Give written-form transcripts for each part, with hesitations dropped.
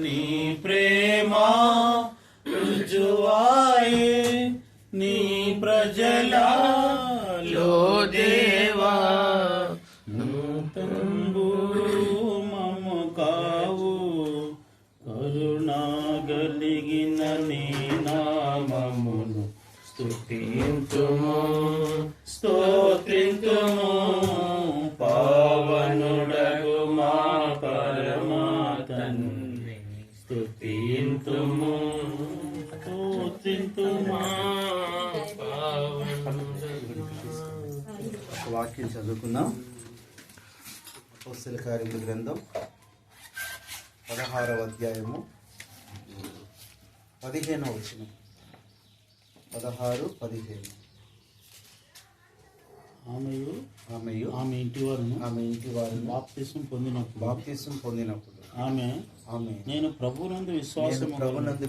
నీ ప్రేమ రుజువాయే నీ ప్రజలలో దేవా నూతంబు మము కావు కరుణా గలిగిన నీ నామమును స్తుతింతుము స్తోత్రింతుము పావనుడగు మా పరమా తండ్రి స్తుతింతుము స్తోత్రింతుమా. వాక్యం చదువుకుందాం. అపోస్తల కార్యముల గ్రంథం 16వ అధ్యాయము 15వ వచనం. 16-15. ఆమె ఇంటి వారు బాప్తిసం పొందినప్పుడు ఆమె నేను ప్రభునందు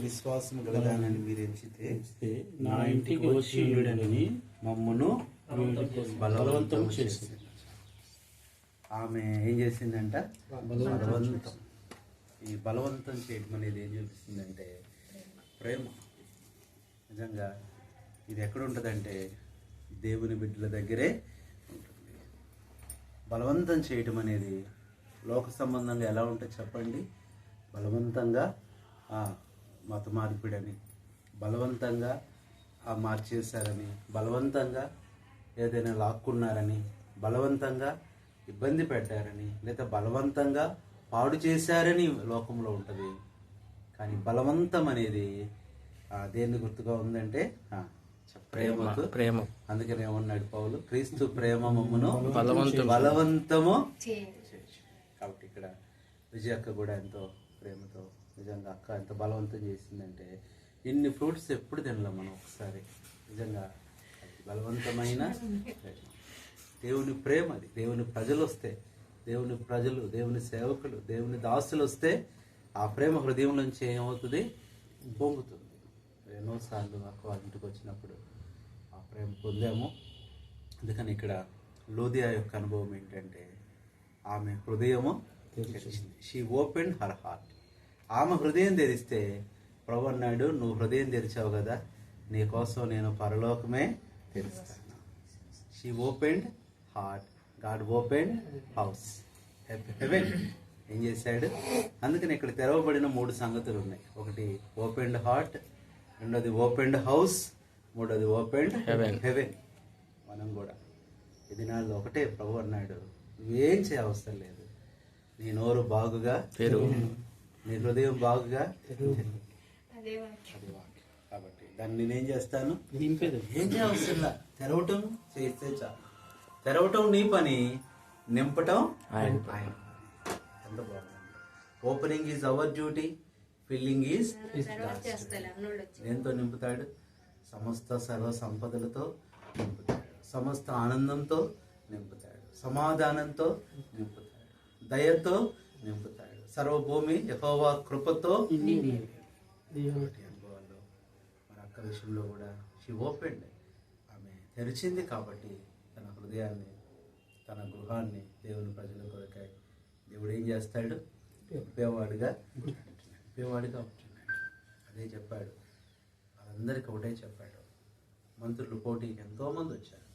విశ్వాసం కలగానని మీరు ఎంచితే నా ఇంటికి వచ్చి ఉండుడని మమ్మను బలవంతం చేసింది. ఆమె ఏం చేసిందంట? బలవంతం. ఈ బలవంతం చేయడం అనేది ఏం చూపిస్తుందంటే ప్రేమ. నిజంగా ఇది ఎక్కడ ఉంటుందంటే దేవుని బిడ్డల దగ్గరే ఉంటుంది. బలవంతం చేయటం అనేది లోక సంబంధంగా ఎలా ఉంటుంది చెప్పండి? బలవంతంగా మత మార్పిడని, బలవంతంగా మార్చేశారని, బలవంతంగా ఏదైనా లాక్కున్నారని, బలవంతంగా ఇబ్బంది పెట్టారని, లేదా బలవంతంగా పాడు చేశారని లోకంలో ఉంటుంది. కానీ బలవంతం అనేది దేన్ని గుర్తుగా ఉందంటే ప్రేమ. అందుకని ఏమన్నాడు పౌలు? క్రీస్తు ప్రేమ మమ్మును బలవంతము. కాబట్టి ఇక్కడ విజయ అక్క కూడా ఎంతో ప్రేమతో, నిజంగా అక్క ఎంత బలవంతం చేసిందంటే ఇన్ని ఫ్రూట్స్ ఎప్పుడు తినలేం మనం ఒకసారి. నిజంగా బలవంతమైన దేవుని ప్రేమ అది. దేవుని ప్రజలు వస్తే, దేవుని సేవకులు, దేవుని దాసులు వస్తే ఆ ప్రేమ హృదయం నుంచి ఏమవుతుంది? పొంగుతుంది. ఎన్నోసార్లు అక్క వాళ్ళ ఇంటికి వచ్చినప్పుడు ఆ ప్రేమ పొందాము. అందుకని ఇక్కడ లోదియా యొక్క అనుభవం ఏంటంటే ఆమె హృదయము తెరిచింది. She open her heart. ఆమె హృదయం తెరిస్తే ప్రభు అన్నాడు, నువ్వు హృదయం తెరిచావు కదా, నీకోసం నేను పరలోకమే తెరుస్తాను. She opened heart, God opened house, heaven. ఏం చేశాడు? అందుకని ఇక్కడ తెరవబడిన 3 సంగతులు ఉన్నాయి. ఒకటి ఓపెన్డ్ హార్ట్, రెండోది ఓపెన్డ్ హౌస్, మూడోది ఓపెన్డ్ హెవెన్. మనం కూడా ఈ దినాల్లో ఒకటే ప్రభు అన్నాడు, నువ్వేం చేయవసరం లేదు, నీ నోరు బాగుగా తెరువు, నీ హృదయం బాగుగా తెరువు. అది వాక్యం. కాబట్టి దాన్ని నేనేం చేస్తాను? ఏం చేయవసరం, తెరవటం చేస్తే చాలు. తెరవటం నీ పని, నింపటం ఆయన పని. ఎంత బాగుంది. Opening is our duty, filling is దేంతో నింపుతాడు? సమస్త సర్వ సంపదలతో నింపుతాడు, సమస్త ఆనందంతో నింపుతాడు, సమాధానంతో నింపుతాడు, దయతో నింపుతాడు. సర్వభూమి యెహోవా కృపతో. అనుభవాల్లో మన అక్క విషయంలో కూడా షీ ఓపెన్డ్. ఆమె తెరిచింది కాబట్టి తన హృదయాన్ని, తన గృహాన్ని దేవుని ప్రజల కొరకై దేవుడు ఏం చేస్తాడు? చెప్పేవాడుగా ఉంటున్నాడు. అదే చెప్పాడు. వాళ్ళందరికీ ఒకటే చెప్పాడు. మంత్రులు పోటీకి ఎంతోమంది వచ్చారు.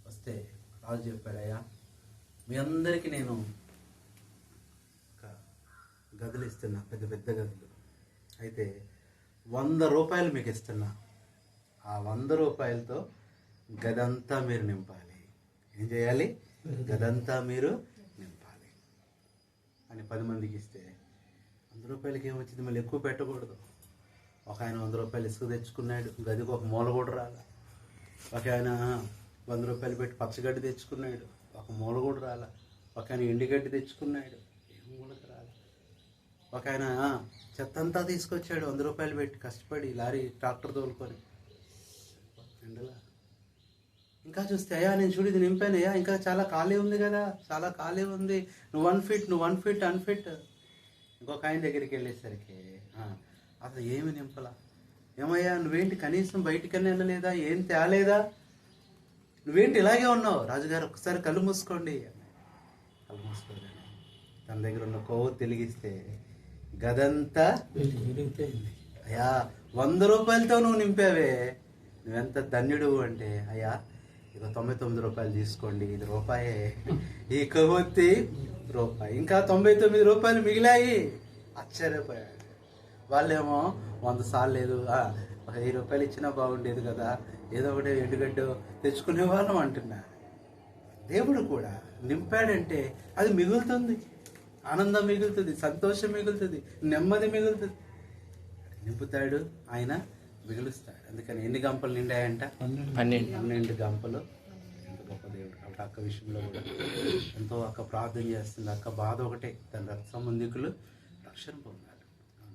వస్తే రాజు చెప్పాడు, అయ్యా మీ అందరికీ నేను ఒక గదులు ఇస్తున్నా, పెద్ద పెద్ద గదులు. అయితే 100 రూపాయలు మీకు ఇస్తున్నా. ఆ 100 రూపాయలతో గదంతా మీరు నింపాలి. ఏం చేయాలి? గదంతా మీరు నింపాలి అని 10 మందికి ఇస్తే 100 రూపాయలకి ఏమొచ్చింది? మళ్ళీ ఎక్కువ పెట్టకూడదు. ఒక ఆయన 100 రూపాయలు ఇసుక తెచ్చుకున్నాడు, గదికి ఒక మూల కూడా రాలా. ఒక ఆయన 100 రూపాయలు పెట్టి పచ్చగడ్డి తెచ్చుకున్నాడు, ఒక మూల కూడా రాలా. ఒక ఆయన ఎండుగడ్డి తెచ్చుకున్నాడు, ఏ మూలకి రాలా. ఒక ఆయన చెత్త అంతా తీసుకొచ్చాడు 100 రూపాయలు పెట్టి కష్టపడి, లారీ ట్రాక్టర్ తోలుకొని ఎండలా. ఇంకా చూస్తే, అయ్యా నేను చూడు ఇది నింపానయ్యా, ఇంకా చాలా ఖాళీ ఉంది కదా, చాలా ఖాళీ ఉంది, నువ్వు 1 ఫీట్ అన్ఫిట్. ఇంకొక ఆయన దగ్గరికి వెళ్ళేసరికి అసలు ఏమి నింపలా. ఏమయ్యా నువ్వేంటి కనీసం బయటికన్నా వెళ్ళలేదా, ఏం తేలేదా, నువ్వేంటి ఇలాగే ఉన్నావు? రాజుగారు ఒక్కసారి కళ్ళు మూసుకోండి. కళ్ళు మూసుకోండి. తన దగ్గర ఉన్న కొవ్వు తెలిగిస్తే గదంతా అయ్యా 100 రూపాయలతో నువ్వు నింపావే, నువ్వెంత ధన్యుడు అంటే, అయ్యా ఇక 99 రూపాయలు తీసుకోండి, ఇది రూపాయే, ఈ కొవ్వొత్తి రూపాయి, ఇంకా 99 రూపాయలు మిగిలాయి. ఆశ్చర్యపోయాడు. వాళ్ళేమో 100 సార్లు లేదు, 1000 రూపాయలు ఇచ్చినా బాగుండేది కదా, ఏదో ఒకటి ఎండుగడ్డ తెచ్చుకునే వాళ్ళం అంటున్నారు. దేవుడు కూడా నింపాడంటే అది మిగులుతుంది, ఆనందం మిగులుతుంది, సంతోషం మిగులుతుంది, నెమ్మది మిగులుతుంది. నింపుతాడు ఆయన, మిగులుస్తాడు. అందుకని ఎన్ని గంపలు నిండాయంట? 12 గంపలు. ఎంత గొప్ప దేవుడు. కాబట్టి అక్క విషయంలో కూడా ఎంతో అక్క ప్రార్థన చేస్తుంది. అక్క బాధ ఒకటే, తన రక్త సంబంధికులు రక్షణ పొందాలి.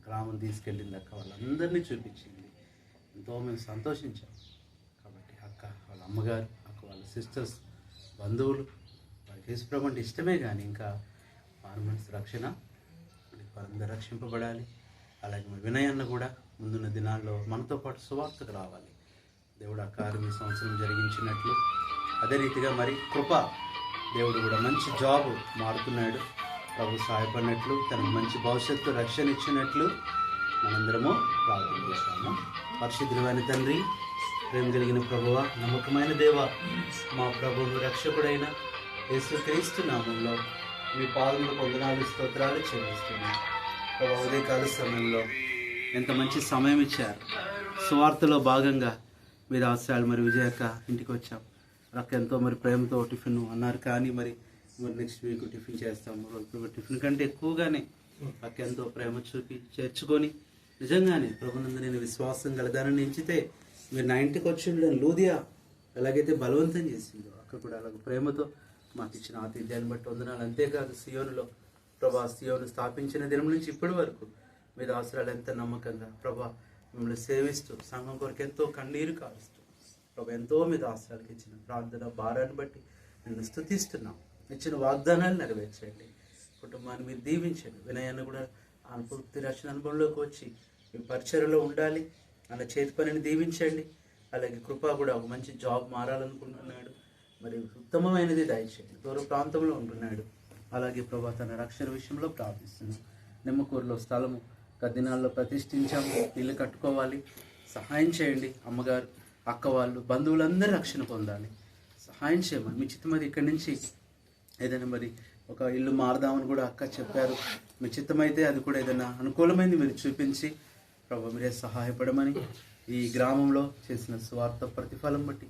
గ్రామం తీసుకెళ్ళింది అక్క, వాళ్ళందరినీ చూపించింది. ఎంతో మేము సంతోషించాం. కాబట్టి అక్క వాళ్ళ అమ్మగారు, అక్క వాళ్ళ సిస్టర్స్, బంధువులు, వారికి యేసుప్రభు అంటే ఇష్టమే, కానీ ఇంకా పార్మెంట్స్ రక్షణ, వారందరూ రక్షింపబడాలి. అలాగే మన వినయన్న కూడా ముందున్న దినాల్లో మనతో పాటు సువార్తకు రావాలి. దేవుడు ఆ కార్యం ఈ సంవత్సరం జరిగించినట్లు, అదే రీతిగా మరి కృప దేవుడు కూడా మంచి జాబ్ మారుతున్నాడు. ప్రభు సహాయపడినట్లు, తనకు మంచి భవిష్యత్తు రక్షణ ఇచ్చినట్లు మనందరము ప్రార్థన చేస్తాము. పరిశుద్ధుడైన తండ్రి, ప్రేమ కలిగిన ప్రభువ, నమ్మకమైన దేవ, మా ప్రభువు రక్షకుడైన యేసుక్రీస్తు నామంలో మీ పాదములకు వందనాలు, స్తోత్రాలు చెల్లిస్తున్నాం. ప్రభు ఉదయకాల సమయంలో ఎంత మంచి సమయం ఇచ్చారు. సువార్తలో భాగంగా మీరు ఆశ్రయాలు మరి విజయక్క ఇంటికి వచ్చాం. అక్క ఎంతో మరి ప్రేమతో టిఫిన్ అన్నారు, కానీ మరి నెక్స్ట్ వీక్ టిఫిన్ చేస్తాము. ఇప్పుడు టిఫిన్ కంటే ఎక్కువగానే అక్క ఎంతో ప్రేమ చూపి చేర్చుకొని, నిజంగానే ప్రభునందు నేను విశ్వాసం గలదానని ఎంచితే మీరు నా ఇంటికి వచ్చిండు లూదియా ఎలాగైతే బలవంతం చేసిందో, అక్క కూడా అలాగ ప్రేమతో మాకు ఇచ్చిన ఆతిథ్యాన్ని బట్టి వందనాలు. అంతేకాదు సియోనులో ప్రభా, సియోను స్థాపించిన దినం నుంచి ఇప్పటి వరకు మీ దాసురాలు ఎంత నమ్మకంగా ప్రభా మిమ్మల్ని సేవిస్తూ, సంఘం కొరకు ఎంతో కన్నీరు కారుస్తూ ప్రభా ఎంతో మీ దాసురాలకి ఇచ్చిన ప్రార్థన భారాన్ని బట్టి నేను స్తుతిస్తున్నాం. ఇచ్చిన వాగ్దానాలు నెరవేర్చండి, కుటుంబాన్ని మీరు దీవించండి. వినయాన్ని కూడా ఆ పూర్తి రక్షణ అనుభవంలోకి వచ్చి మీ పరిచర్యలో ఉండాలి. అలా చేతి పనిని దీవించండి. అలాగే కృప కూడా ఒక మంచి జాబ్ మారాలనుకుంటున్నాడు, మరి ఉత్తమమైనది దయచేయండి. దూర ప్రాంతంలో ఉంటున్నాడు. అలాగే ప్రభా తన రక్షణ విషయంలో ప్రార్థిస్తున్నాం. నిమ్మకూరులో స్థలము గద్దినాల్లో ప్రతిష్ఠించాము, ఇల్లు కట్టుకోవాలి, సహాయం చేయండి. అమ్మగారు, అక్క వాళ్ళు, బంధువులందరూ రక్షణ పొందాలి, సహాయం చేయమని. మీ చిత్తమది ఇక్కడి నుంచి ఏదైనా మరి ఒక ఇల్లు మారదామని కూడా అక్క చెప్పారు. మీ చిత్తమైతే అది కూడా ఏదైనా అనుకూలమైంది మీరు చూపించి ప్రభు మీరే సహాయపడమని, ఈ గ్రామంలో చేసిన స్వార్థ ప్రతిఫలం బట్టి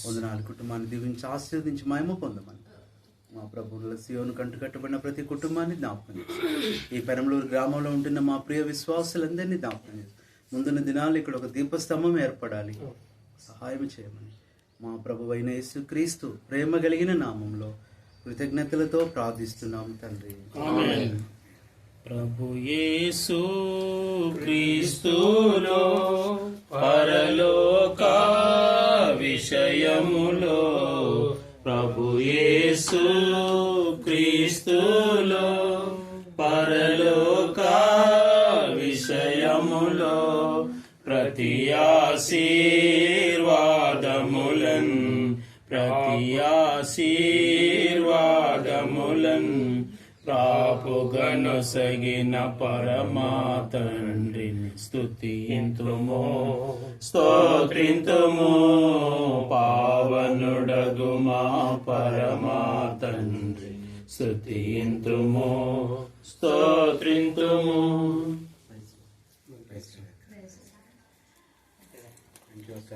వందనాలు. కుటుంబాన్ని దీవించి ఆశీర్వదించి మహిమ పొందమని మా ప్రభువుల సియోను కంటుకట్టబడిన ప్రతి కుటుంబాన్ని జ్ఞాపకం చేసి, ఈ పెరంలూరు గ్రామంలో ఉంటున్న మా ప్రియ విశ్వాసులందరినీ జ్ఞాపకం చేసి, ముందున్న దినాలు ఇక్కడ ఒక దీపస్తంభం ఏర్పడాలి, సహాయం చేయమని మా ప్రభువైన యేసుక్రీస్తు ప్రేమ కలిగిన నామంలో కృతజ్ఞతలతో ప్రార్థిస్తున్నాం తండ్రి. ప్రభు యేసు క్రీస్తులో పరలోక విషయములో, ప్రభు యేసు క్రీస్తులో పరలోక విషయములో ప్రతి ఆశీర్వాదములన్ ప్రాపుగనొసగిన పరమా తండ్రిని స్తుతింతుము, స్తోత్రింతుము. పావనుడగు మా పరమా తండ్రి స్తుతింతుము, స్తోత్రింతుము. థ్యాంక్ యూ అక్క.